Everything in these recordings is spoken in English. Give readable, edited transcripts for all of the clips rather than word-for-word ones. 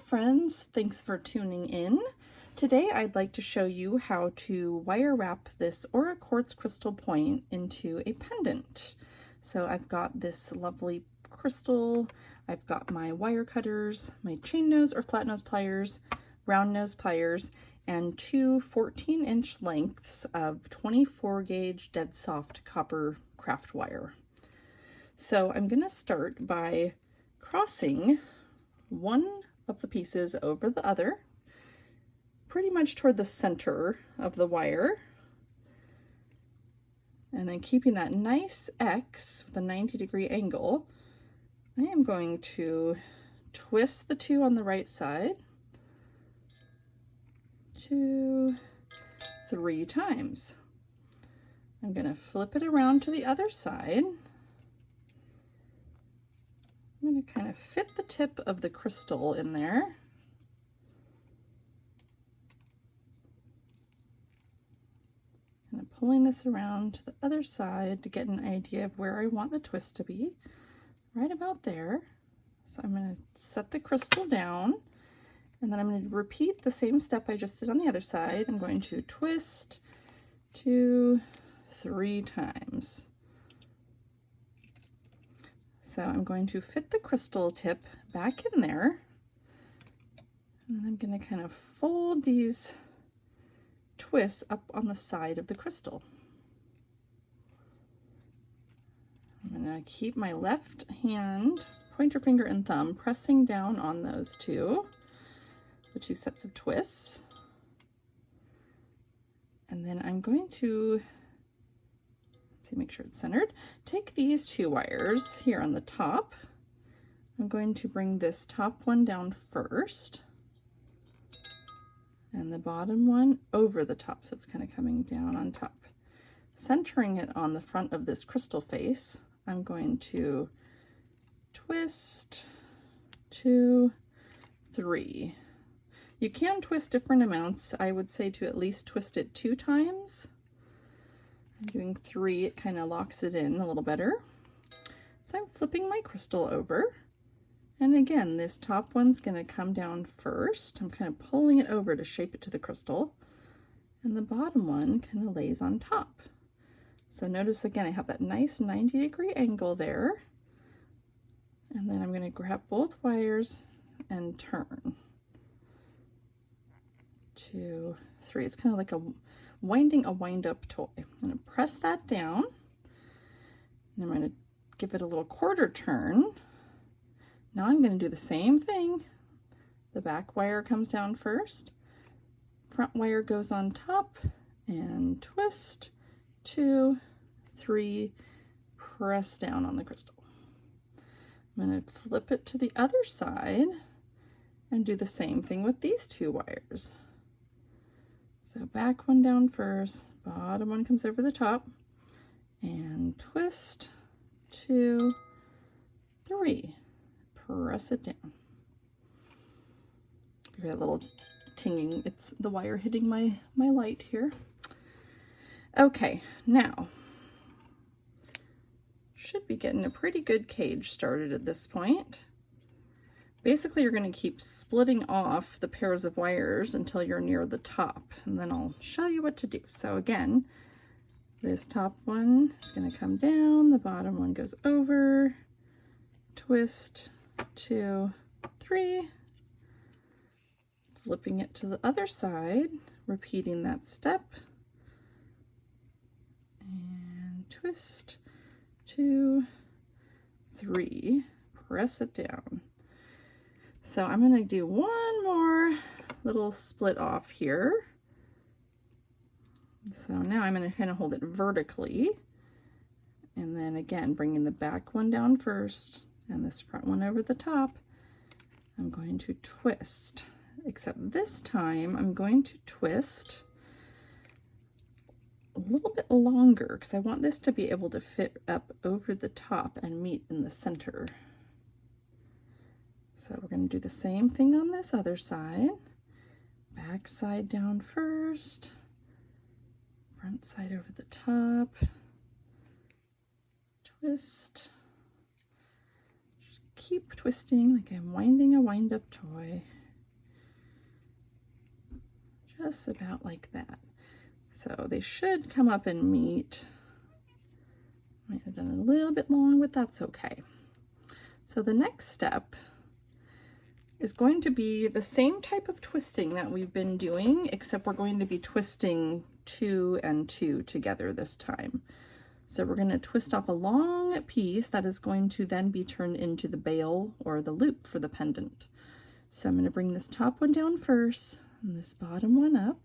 friends, thanks for tuning in. Today I'd like to show you how to wire wrap this Aura quartz crystal point into a pendant. So I've got this lovely crystal, I've got my wire cutters, my chain nose or flat nose pliers, round nose pliers, and two 14-inch lengths of 24 gauge dead soft copper craft wire. So I'm going to start by crossing one of the pieces over the other, pretty much toward the center of the wire, and then keeping that nice X with a 90-degree angle, I am going to twist the two on the right side 2, 3 times. I'm going to flip it around to the other side. I'm going to kind of fit the tip of the crystal in there. Kind of pulling this around to the other side to get an idea of where I want the twist to be. Right about there. So I'm going to set the crystal down, and then I'm going to repeat the same step I just did on the other side. I'm going to twist 2, 3 times. So I'm going to fit the crystal tip back in there, and then I'm going to kind of fold these twists up on the side of the crystal. I'm going to keep my left hand, pointer finger and thumb, pressing down on those the two sets of twists. And then I'm going to, make sure it's centered. Take these two wires here on the top. I'm going to bring this top one down first, and the bottom one over the top, so it's kind of coming down on top. Centering it on the front of this crystal face, I'm going to twist 2, 3. You can twist different amounts. I would say to at least twist it 2 times. I'm doing 3, it kind of locks it in a little better. So I'm flipping my crystal over. And again, this top one's going to come down first. I'm kind of pulling it over to shape it to the crystal. And the bottom one kind of lays on top. So notice again, I have that nice 90-degree angle there. And then I'm going to grab both wires and turn. 2, 3. It's kind of like winding a wind-up toy. I'm going to press that down, and I'm going to give it a little quarter turn. Now I'm going to do the same thing. The back wire comes down first, front wire goes on top, and twist 2, 3, press down on the crystal. I'm going to flip it to the other side and do the same thing with these two wires. So back one down first, bottom one comes over the top, and twist 2, 3, press it down. Hear that little tinging, it's the wire hitting my light here. Okay, now, should be getting a pretty good cage started at this point. Basically, you're going to keep splitting off the pairs of wires until you're near the top, and then I'll show you what to do. So again, this top one is going to come down, the bottom one goes over, twist 2, 3, flipping it to the other side, repeating that step, and twist 2, 3, press it down. So I'm going to do one more little split off here. So now I'm going to kind of hold it vertically, and then again bringing the back one down first and this front one over the top. I'm going to twist, except this time I'm going to twist a little bit longer because I want this to be able to fit up over the top and meet in the center. So we're going to do the same thing on this other side. Back side down first, front side over the top, twist, just keep twisting like I'm winding a wind-up toy. just about like that. So they should come up and meet. Might have done it a little bit long, but that's okay. So the next step is going to be the same type of twisting that we've been doing, except we're going to be twisting 2 and 2 together this time. So we're going to twist off a long piece that is going to then be turned into the bail or the loop for the pendant. So I'm going to bring this top one down first and this bottom one up,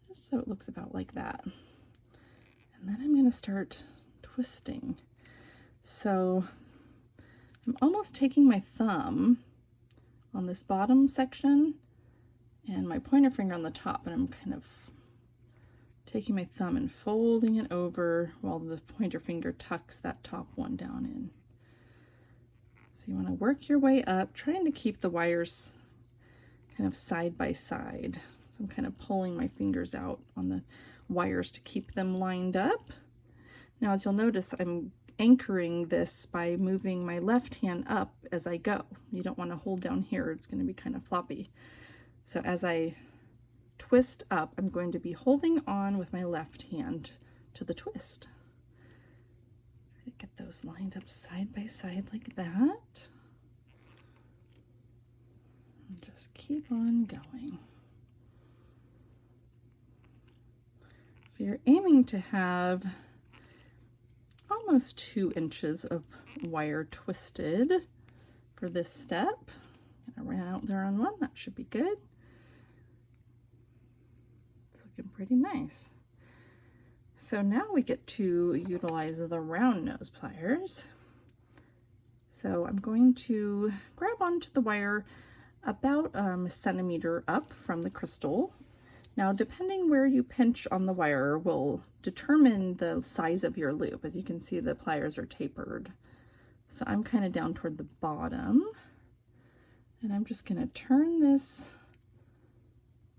just so it looks about like that. And then I'm going to start twisting. So I'm almost taking my thumb on this bottom section and my pointer finger on the top, and I'm kind of taking my thumb and folding it over while the pointer finger tucks that top one down in. So you want to work your way up, trying to keep the wires kind of side by side. So I'm kind of pulling my fingers out on the wires to keep them lined up. Now, as you'll notice, I'm anchoring this by moving my left hand up as I go. You don't want to hold down here, it's going to be kind of floppy. So as I twist up, I'm going to be holding on with my left hand to the twist. Try to get those lined up side by side like that. And just keep on going. So you're aiming to have almost 2 inches of wire twisted for this step. I ran out there on one, that should be good. It's looking pretty nice. So now we get to utilize the round nose pliers. So I'm going to grab onto the wire about a centimeter up from the crystal. Now, depending where you pinch on the wire will determine the size of your loop. As you can see, the pliers are tapered. So I'm kind of down toward the bottom, and I'm just going to turn this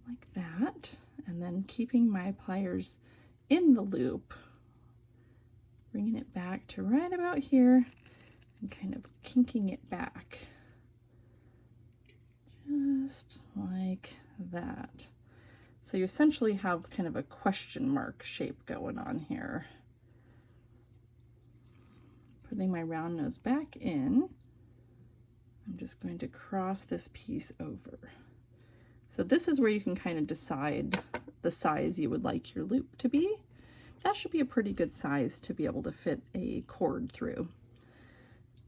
like that, and then keeping my pliers in the loop, bringing it back to right about here and kind of kinking it back, just like that. So you essentially have kind of a question mark shape going on here. Putting my round nose back in, I'm just going to cross this piece over. So this is where you can kind of decide the size you would like your loop to be. That should be a pretty good size to be able to fit a cord through.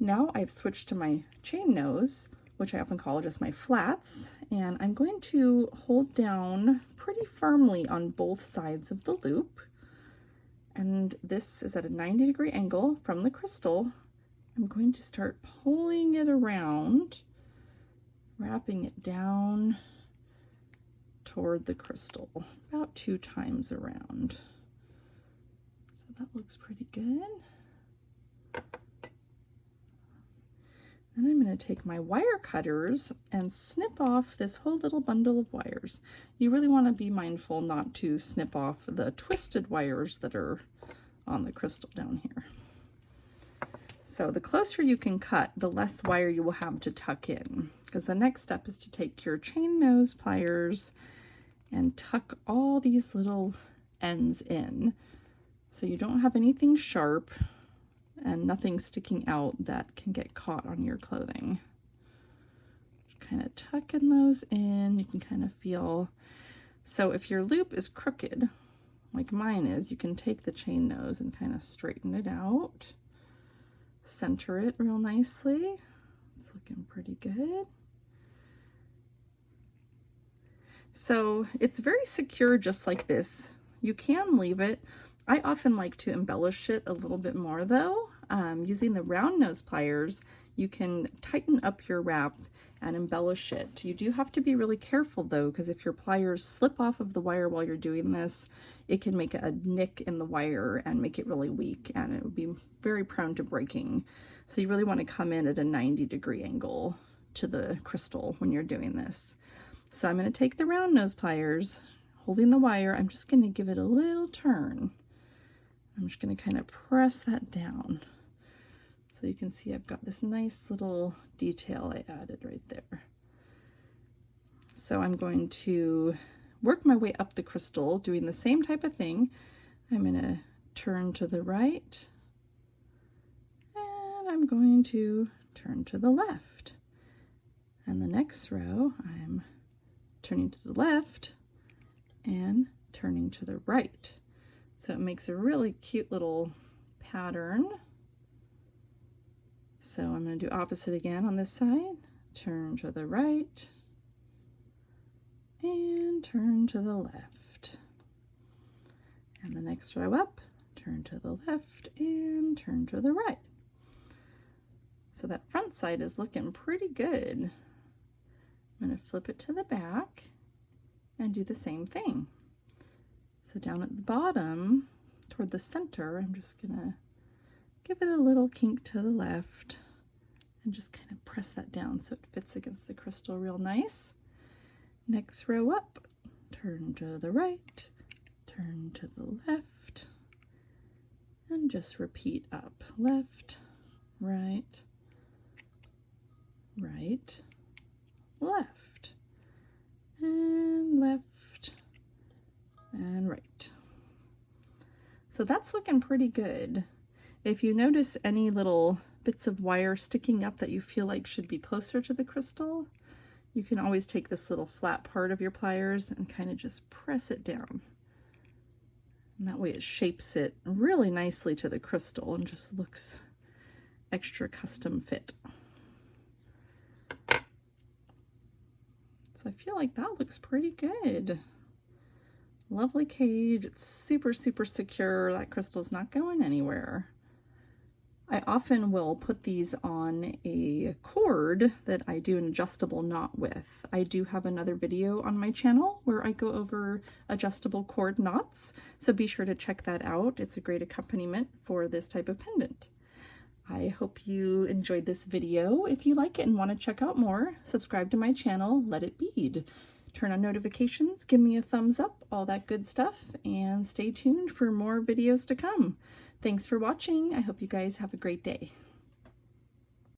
Now I've switched to my chain nose, which I often call just my flats, and I'm going to hold down pretty firmly on both sides of the loop. And this is at a 90-degree angle from the crystal. I'm going to start pulling it around, wrapping it down toward the crystal, about 2 times around. So that looks pretty good. Then I'm going to take my wire cutters and snip off this whole little bundle of wires. You really want to be mindful not to snip off the twisted wires that are on the crystal down here. So the closer you can cut, the less wire you will have to tuck in, because the next step is to take your chain nose pliers and tuck all these little ends in so you don't have anything sharp and nothing sticking out that can get caught on your clothing. Just kind of tucking those in, you can kind of feel. So if your loop is crooked, like mine is, you can take the chain nose and kind of straighten it out, center it real nicely. It's looking pretty good. So it's very secure just like this. You can leave it. I often like to embellish it a little bit more though. Using the round nose pliers, you can tighten up your wrap and embellish it. You do have to be really careful though, because if your pliers slip off of the wire while you're doing this, it can make a nick in the wire and make it really weak, and it would be very prone to breaking. So you really want to come in at a 90-degree angle to the crystal when you're doing this. So I'm going to take the round nose pliers, holding the wire, I'm just going to give it a little turn. I'm just going to kind of press that down. So you can see I've got this nice little detail I added right there. So I'm going to work my way up the crystal doing the same type of thing. I'm going to turn to the right, and I'm going to turn to the left. And the next row, I'm turning to the left and turning to the right. So it makes a really cute little pattern. So I'm going to do opposite again on this side. Turn to the right and turn to the left. And the next row up, turn to the left and turn to the right. So that front side is looking pretty good. I'm going to flip it to the back and do the same thing. So down at the bottom, toward the center, I'm just going to give it a little kink to the left and just kind of press that down so it fits against the crystal real nice. Next row up, turn to the right, turn to the left, and just repeat up. Left, right, right, left, and left, and right. So that's looking pretty good. If you notice any little bits of wire sticking up that you feel like should be closer to the crystal, you can always take this little flat part of your pliers and kind of just press it down. And that way it shapes it really nicely to the crystal and just looks extra custom fit. So I feel like that looks pretty good. Lovely cage. It's super, super secure. That crystal's not going anywhere. I often will put these on a cord that I do an adjustable knot with. I do have another video on my channel where I go over adjustable cord knots, so be sure to check that out. It's a great accompaniment for this type of pendant. I hope you enjoyed this video. If you like it and want to check out more, subscribe to my channel, Let It Bead. Turn on notifications, give me a thumbs up, all that good stuff, and stay tuned for more videos to come. Thanks for watching. I hope you guys have a great day.